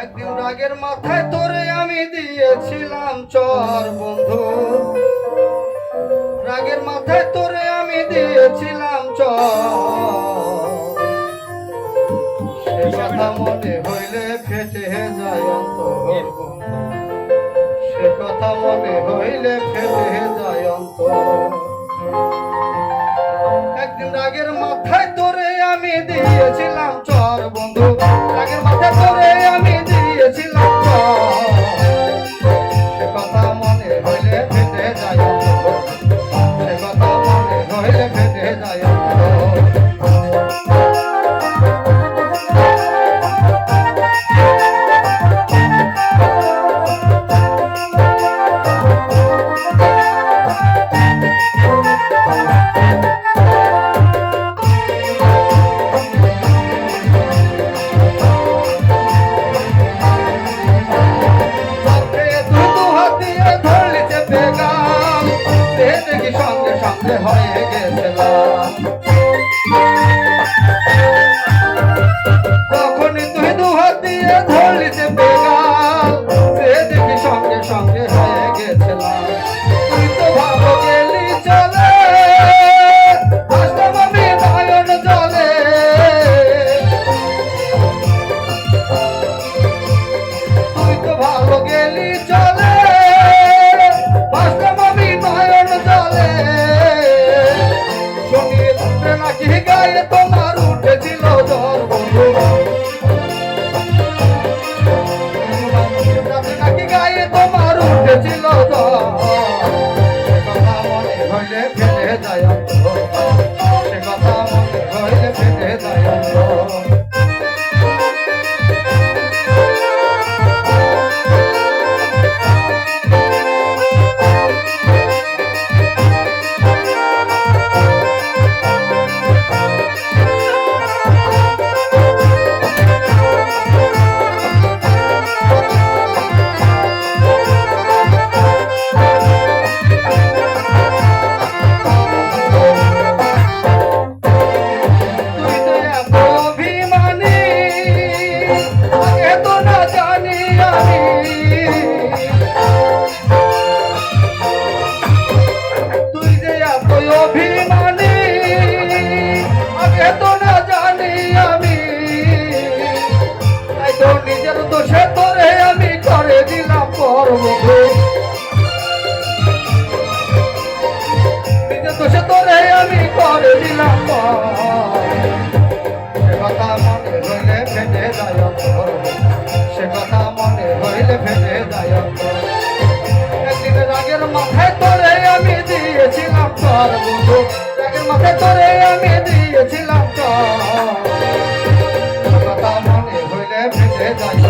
একদিন রাগের মাথায় তোরে আমি দিয়েছিলাম চর বন্ধু, রাগের মাথায় তোরে আমি দিয়েছিলাম চর। সে কথা মনে হইলে ফেটে যায় অন্তর, সে কথা মনে হইলে ফেটে যায় অন্তর। একদিন রাগের মাথায় তোরে আমি দিয়েছিলাম চর বন্ধু, রাগের মাথায় তোরে আমি দিয়েছিলাম চর। সে কথা মনে হইলে ফেটে যায় অন্তর, সে কথা মনে হইলে ফেটে যায় অন্তর। হয়ে গেছিলাম তখনই তুই দুহাত দিয়ে ধরলি যে বেগাল, সে দেখি সঙ্গে সঙ্গে হয়ে গেছিলাম। তুই তো ভালো গেলি চলে, আসলাম আমি নয়ন জলে। তুই তো ভালো গেলি চলে, আসলাম আমি নয়ন জলে। নাকি গায়ে তোমার উঠেছিল জ্বর বন্ধু, নাকি গায়ে তোমার উঠেছিল জ্বর। সে কথা মনে হইলে ফেটে যায় অন্তর, সে কথা মনে হইলে ফেটে যায় অন্তর। নিজের দোষে তোরে আমি করে দিলাম পর বন্ধু, নিজের দোষে তোরে আমি করে দিলাম পর। সে কথা মনে হইলে ফেটে যায় অন্তর, সে কথা মনে হইলে ফেটে যায় অন্তর। একদিন রাগের মাথায় তোরে আমি দিয়েছিলাম চর বন্ধু, রাগের মাথায় তোরে আমি দিয়েছিলাম চর। কথা মনে হইলে ফেটে যায়।